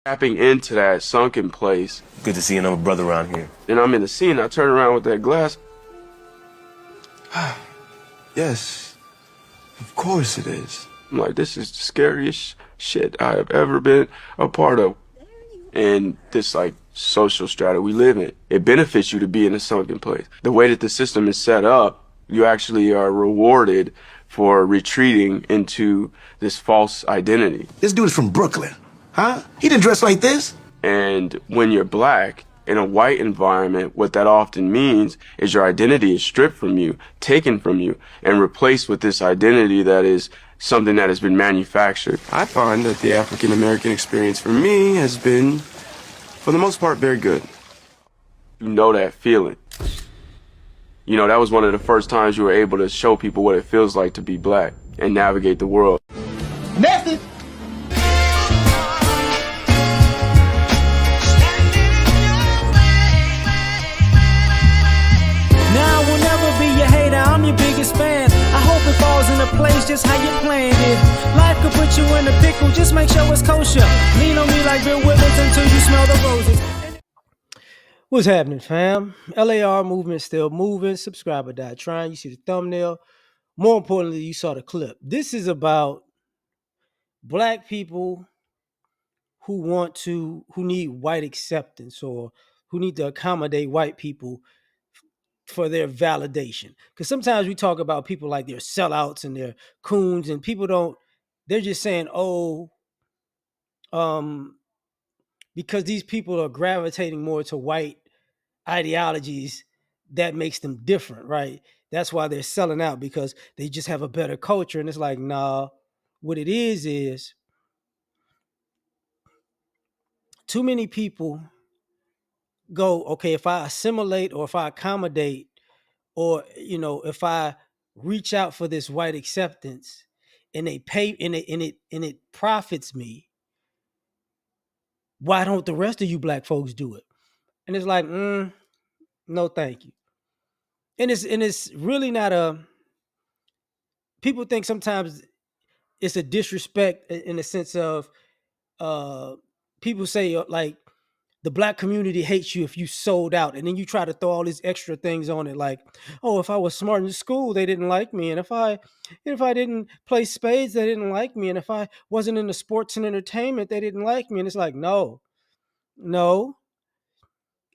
tapping into that sunken place. Good to see another brother around here. And I'm in the scene. I turn around with that glass. Yes, of course it is. I'm like, this is the scariest shit I have ever been a part of. And this like social strata we live in, it benefits you to be in a sunken place. The way that the system is set up, you actually are rewarded for retreating into this false identity. This dude is from Brooklyn, huh? He didn't dress like this. And when you're black in a white environment, what that often means is your identity is stripped from you, taken from you, and replaced with this identity that is something that has been manufactured. I find that the African American experience for me has been, for the most part, very good. You know that feeling. You know, that was one of the first times you were able to show people what it feels like to be black and navigate the world. Message. Now I will never be your hater, I'm your biggest fan. I hope it falls into place just how you planned it. Life could put you in a pickle, just make sure it's kosher. Lean on me like Bill Withers until you smell the roses. What's happening, fam? L.A.R. movement still moving. Subscribe or die trying. You see the thumbnail. More importantly, you saw the clip. This is about black people who need white acceptance or who need to accommodate white people for their validation. Because sometimes we talk about people like they're sellouts and they're coons, and people don't. They're just saying, "Oh, because these people are gravitating more to white ideologies, that makes them different, right? That's why they're selling out, because they just have a better culture." And it's like, nah, what it is too many people go, okay, if I assimilate or if I accommodate or, if I reach out for this white acceptance and they pay and it profits me, why don't the rest of you black folks do it? And it's like, no, thank you. And it's really not people think sometimes it's a disrespect in the sense of people say like the black community hates you if you sold out, and then you try to throw all these extra things on it like, oh, if I was smart in school they didn't like me, and if I didn't play spades they didn't like me, and if I wasn't into sports and entertainment they didn't like me. And it's like, no,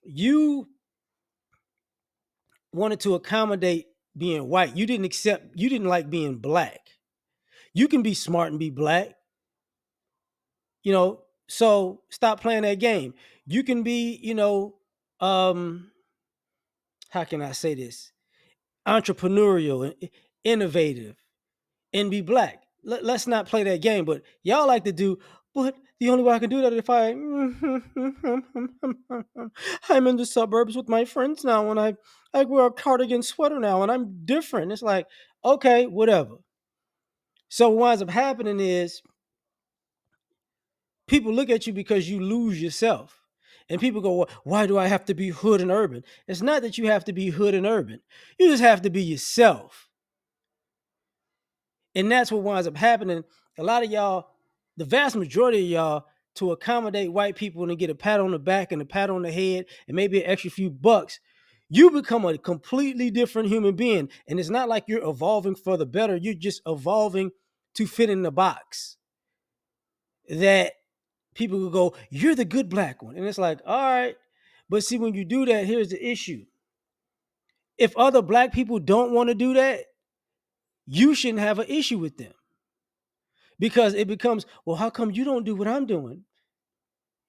you wanted to accommodate being white. You didn't like being black. You can be smart and be black, so stop playing that game. You can be, how can I say this? Entrepreneurial and innovative and be black. Let's not play that game. But y'all like to do, but the only way I can do that is if I'm in the suburbs with my friends now, and I wear a cardigan sweater now and I'm different. It's like, okay, whatever. So what winds up happening is people look at you because you lose yourself. And people go, well, why do I have to be hood and urban? It's not that you have to be hood and urban. You just have to be yourself. And that's what winds up happening. A lot of y'all, the vast majority of y'all, to accommodate white people and to get a pat on the back and a pat on the head and maybe an extra few bucks, you become a completely different human being. And it's not like you're evolving for the better. You're just evolving to fit in the box that people will go, you're the good black one. And it's like, all right. But see, when you do that, here's the issue. If other black people don't want to do that, you shouldn't have an issue with them. Because it becomes, well, how come you don't do what I'm doing?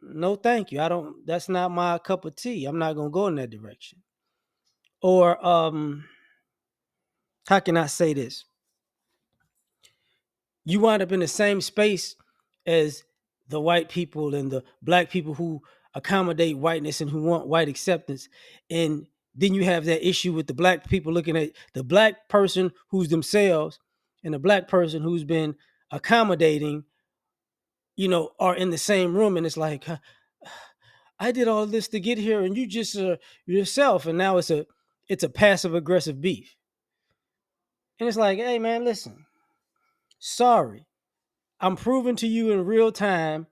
No, thank you. That's not my cup of tea. I'm not going to go in that direction. Or, how can I say this? You wind up in the same space as the white people and the black people who accommodate whiteness and who want white acceptance. And then you have that issue with the black people looking at the black person who's themselves and the black person who's been accommodating, are in the same room. And it's like, I did all this to get here and you just yourself. And now it's a passive aggressive beef. And it's like, hey man, listen, sorry. I'm proving to you in real time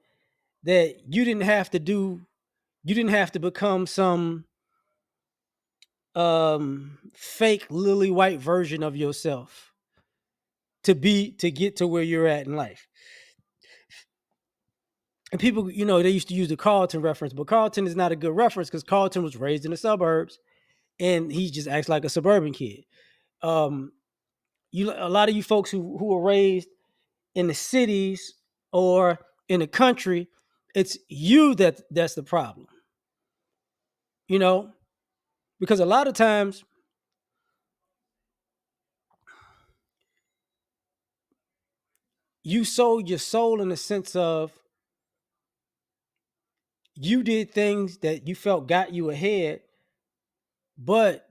that you didn't have to become some fake lily white version of yourself to get to where you're at in life. And people, they used to use the Carlton reference, but Carlton is not a good reference because Carlton was raised in the suburbs and he just acts like a suburban kid. Um, a lot of you folks who were raised in the cities or in the country, it's you that's the problem. You know, because a lot of times you sold your soul in the sense of you did things that you felt got you ahead, but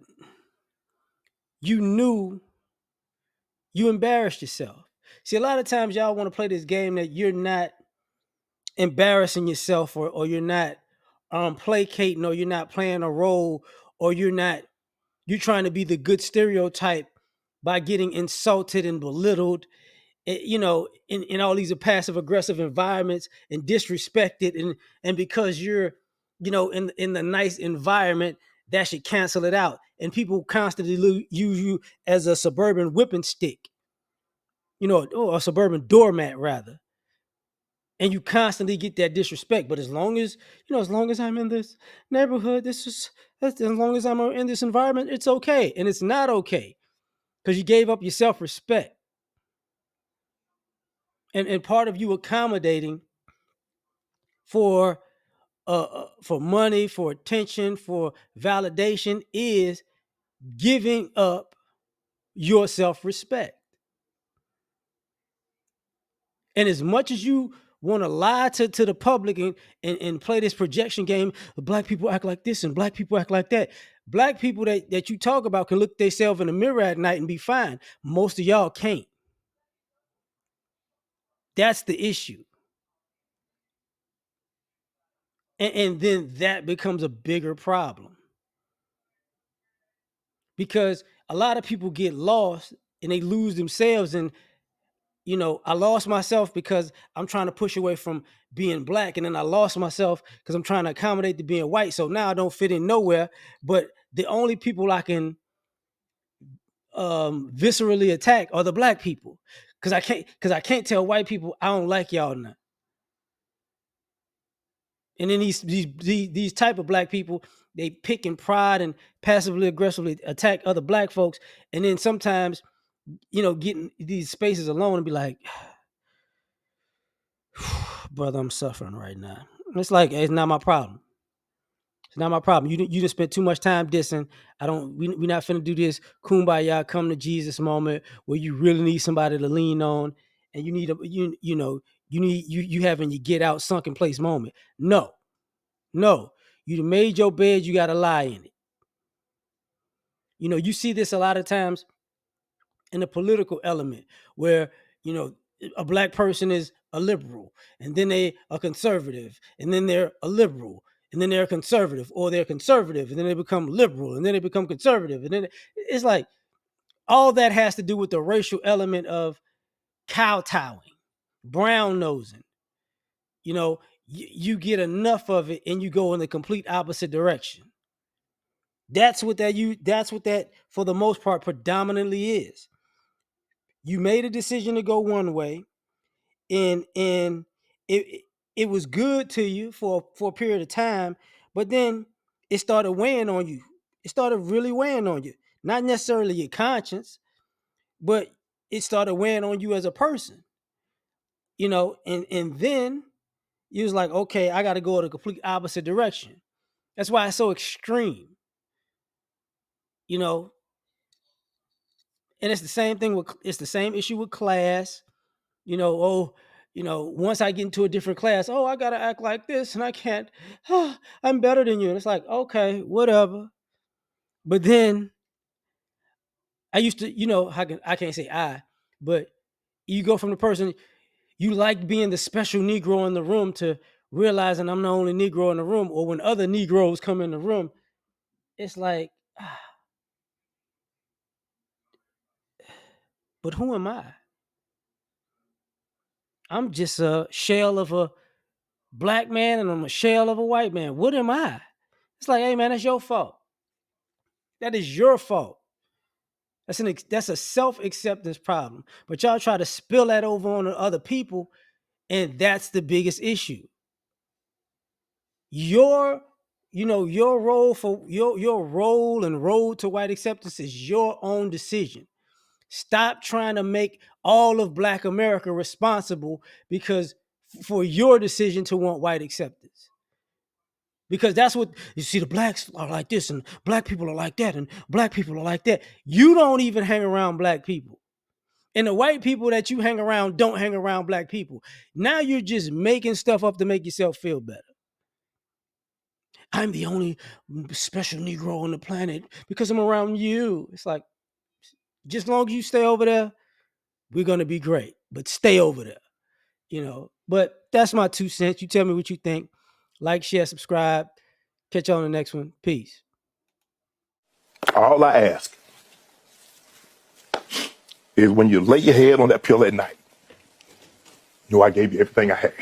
you knew you embarrassed yourself. See, a lot of times y'all want to play this game that you're not embarrassing yourself or you're not placating or you're not playing a role or you're trying to be the good stereotype by getting insulted and belittled, in all these passive aggressive environments and disrespected, and because you're, in the nice environment, that should cancel it out. And people constantly use you as a suburban whipping stick, or a suburban doormat rather. And you constantly get that disrespect. But as long as I'm in this neighborhood, as long as I'm in this environment, it's okay. And it's not okay because you gave up your self-respect. And part of you accommodating for for money, for attention, for validation is giving up your self-respect. And as much as you want to lie to the public and play this projection game, black people act like this and black people act like that. Black people that you talk about can look themselves in the mirror at night and be fine. Most of y'all can't. That's the issue. And then that becomes a bigger problem because a lot of people get lost and they lose themselves. And I lost myself because I'm trying to push away from being black, and then I lost myself because I'm trying to accommodate to being white. So now I don't fit in nowhere. But the only people I can viscerally attack are the black people because I can't tell white people I don't like y'all now. And then these type of black people, they pick and pride and passively aggressively attack other black folks, and then sometimes getting these spaces alone and be like, brother, I'm suffering right now. It's like, it's not my problem. It's not my problem. You just spent too much time dissing. We not finna do this kumbaya, come to Jesus moment where you really need somebody to lean on, and you need you having your get out sunken place moment. No, you done made your bed, you gotta lie in it. You see this a lot of times in the political element where, you know, a black person is a liberal and then they are conservative and then they're a liberal and then they're conservative, or they're conservative and then they become liberal and then they become conservative. And then it's like all that has to do with the racial element of kowtowing, brown nosing. You get enough of it and you go in the complete opposite direction. That's what that for the most part predominantly is. You made a decision to go one way, and it was good to you for a period of time, but then it started weighing on you. It started really weighing on you. Not necessarily your conscience, but it started weighing on you as a person. And then you was like, okay, I got to go in the complete opposite direction. That's why it's so extreme. You know, and it's the same issue with class. Once I get into a different class, I gotta act like this and I can't. I'm better than you. And it's like, okay, whatever. But then I used to, I can't say but you go from the person you like being the special Negro in the room to realizing I'm the only Negro in the room, or when other Negroes come in the room, it's like, but who am I? I'm just a shell of black man and I'm a shell of a white man. What am I? It's like, hey man, that's your fault. That is your fault. That's a self-acceptance problem. But y'all try to spill that over on other people, and that's the biggest issue. Your your role for your role and road to white acceptance is your own decision. Stop trying to make all of black America responsible because for your decision to want white acceptance. Because that's what you see, the blacks are like this and black people are like that and black people are like that. You don't even hang around black people. And the white people that you hang around don't hang around black people. Now you're just making stuff up to make yourself feel better. I'm the only special Negro on the planet because I'm around you. It's like, just as long as you stay over there, we're going to be great. But stay over there. But that's my 2 cents. You tell me what you think. Like, share, subscribe. Catch you on the next one. Peace. All I ask is when you lay your head on that pillow at night, know I gave you everything I had.